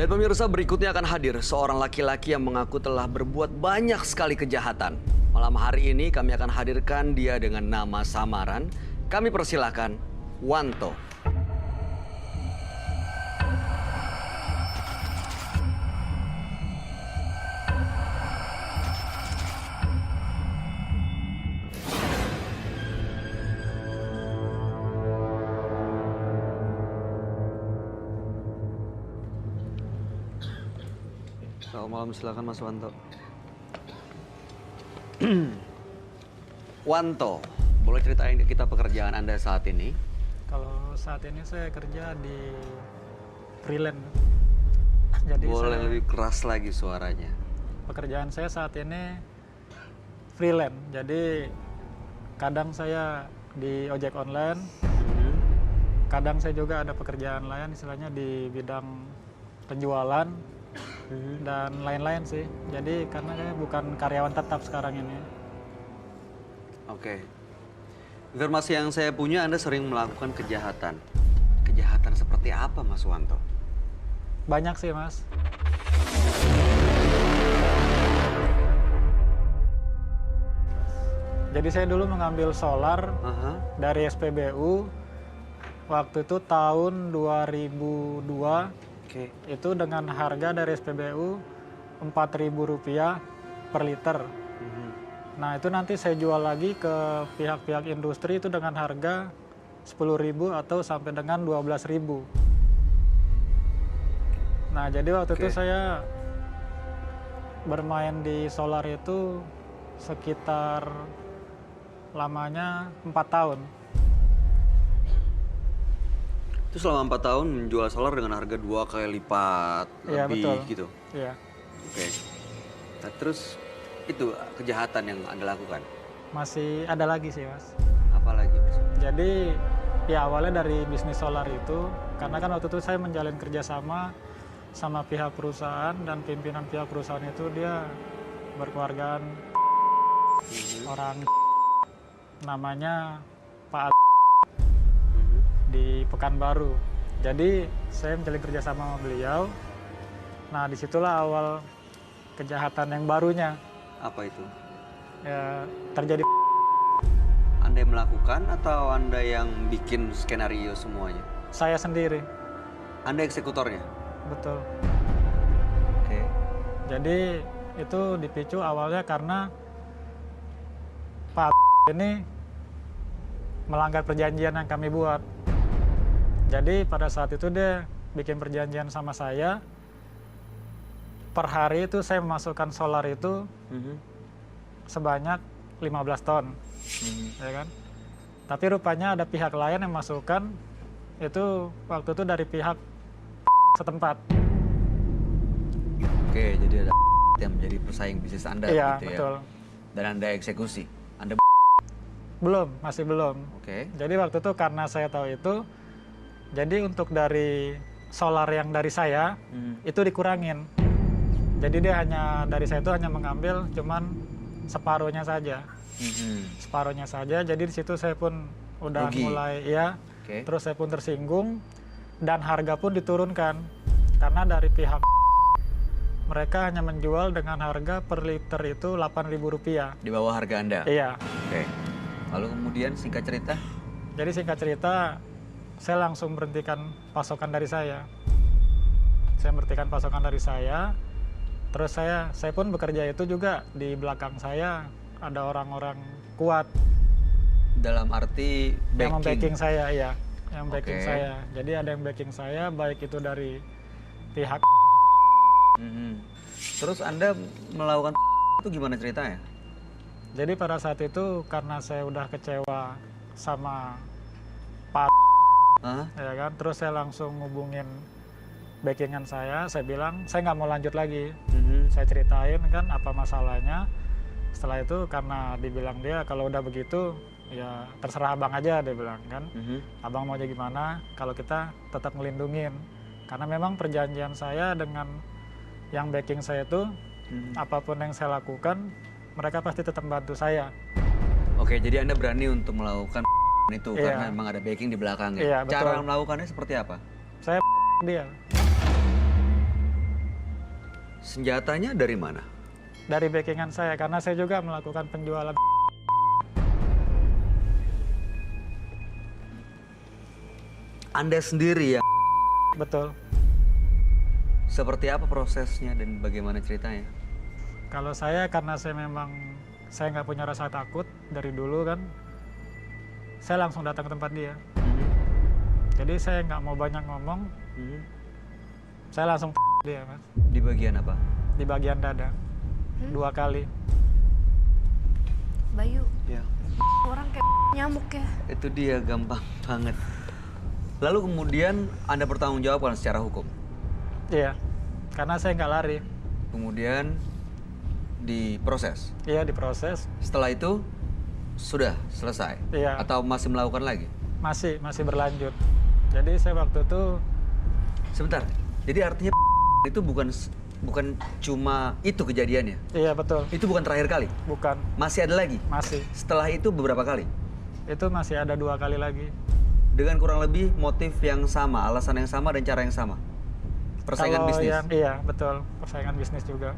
Dan pemirsa, berikutnya akan hadir seorang laki-laki yang mengaku telah berbuat banyak sekali kejahatan. Malam hari ini kami akan hadirkan dia dengan nama samaran. Kami persilahkan Wanto. Selamat malam, silakan Mas Wanto. Wanto, boleh ceritain ke kita pekerjaan Anda saat ini? Kalau saat ini saya kerja di freelance. Jadi Boleh lebih keras lagi suaranya. pekerjaan saya saat ini freelance. Jadi kadang saya di ojek online, kadang saya juga ada pekerjaan lain, istilahnya di bidang penjualan dan lain-lain sih. Jadi karena saya bukan karyawan tetap sekarang ini. Oke. Informasi yang saya punya, Anda sering melakukan kejahatan. Kejahatan seperti apa, Mas Wanto? Banyak sih, Mas. Jadi saya dulu mengambil solar dari SPBU. Waktu itu tahun 2002. Oke. Itu dengan harga dari SPBU Rp4.000 per liter. Nah itu nanti saya jual lagi ke pihak-pihak industri itu dengan harga 10.000 atau sampai dengan 12.000. Nah jadi waktu itu saya bermain di solar itu sekitar lamanya 4 tahun. Itu selama 4 tahun menjual solar dengan harga 2 kali lipat Iya, lebih betul. gitu. Iya. Oke. Nah, terus itu kejahatan yang Anda lakukan. Masih ada lagi sih, Mas. Apa lagi, Mas? Jadi ya awalnya dari bisnis solar itu, karena kan waktu itu saya menjalin kerjasama sama pihak perusahaan dan pimpinan pihak perusahaan itu dia berkeluargaan orang namanya Pak di Pekanbaru. Jadi saya menjalin kerjasama sama beliau. Nah disitulah awal kejahatan yang barunya Apa itu? ya, terjadi. Anda yang melakukan atau Anda yang bikin skenario semuanya? Saya sendiri, Anda eksekutornya? betul. Oke. Jadi itu dipicu awalnya karena Pak ini melanggar perjanjian yang kami buat. Jadi pada saat itu dia bikin perjanjian sama saya. Per hari itu saya memasukkan solar itu sebanyak 15 ton. Ya kan? Tapi rupanya ada pihak lain yang masukkan itu waktu itu dari pihak setempat. Oke, jadi ada yang menjadi pesaing bisnis Anda Iya, gitu ya. betul. Dan Anda eksekusi. Anda Belum, masih belum. Oke. Jadi waktu itu karena saya tahu itu, jadi untuk dari solar yang dari saya itu dikurangin. Jadi dia hanya dari saya itu hanya mengambil cuman separuhnya saja. Separuhnya saja. Jadi di situ saya pun udah Rugi. mulai ya. Oke. Terus saya pun tersinggung dan harga pun diturunkan karena dari pihak mereka hanya menjual dengan harga per liter itu Rp8.000. Di bawah harga Anda? Iya. Oke. Lalu kemudian singkat cerita? Jadi singkat cerita, saya langsung berhentikan pasokan dari saya. Saya berhentikan pasokan dari saya. Terus saya pun bekerja itu juga di belakang saya ada orang-orang kuat Dalam arti yang backing? membacking saya, ya, yang backing Oke. saya. Jadi ada yang backing saya, baik itu dari pihak. Terus Anda melakukan itu gimana ceritanya? Jadi pada saat itu karena saya udah kecewa sama Pak, Hah? ya kan. Terus saya langsung hubungin backingan saya bilang saya nggak mau lanjut lagi. Saya ceritain kan apa masalahnya. Setelah itu karena dibilang dia kalau udah begitu ya terserah abang aja, dia bilang kan. Abang maunya gimana, kalau kita tetap ngelindungin. Karena memang perjanjian saya dengan yang backing saya itu apapun yang saya lakukan mereka pasti tetap bantu saya. Oke, jadi Anda berani untuk melakukan itu Iya. karena memang ada backing di belakangnya. Iya, betul. Cara melakukannya seperti apa? Saya dia. Senjatanya dari mana? Dari backingan saya, karena saya juga melakukan penjualan. Anda sendiri yang... Betul. Seperti apa prosesnya dan bagaimana ceritanya? Kalau saya, karena saya nggak punya rasa takut dari dulu kan, saya langsung datang ke tempat dia. Jadi saya nggak mau banyak ngomong, saya langsung dia, Mas. Di bagian apa? Di bagian dada, 2 kali. Bayu, Ya. orang kayak nyamuk ya. Itu dia, gampang banget. Lalu kemudian Anda bertanggung jawabkan secara hukum. Iya, karena saya nggak lari. Kemudian diproses. Iya, diproses. Setelah itu sudah selesai? Iya. Atau masih melakukan lagi? Masih berlanjut. Jadi saya waktu itu, Sebentar. Jadi artinya itu bukan cuma itu kejadiannya. iya betul, Itu bukan terakhir kali. bukan, Masih ada lagi. masih. Setelah itu beberapa kali. Itu masih ada 2 kali lagi. Dengan kurang lebih motif yang sama, alasan yang sama dan cara yang sama. Persaingan Kalau bisnis. iya betul, persaingan bisnis juga.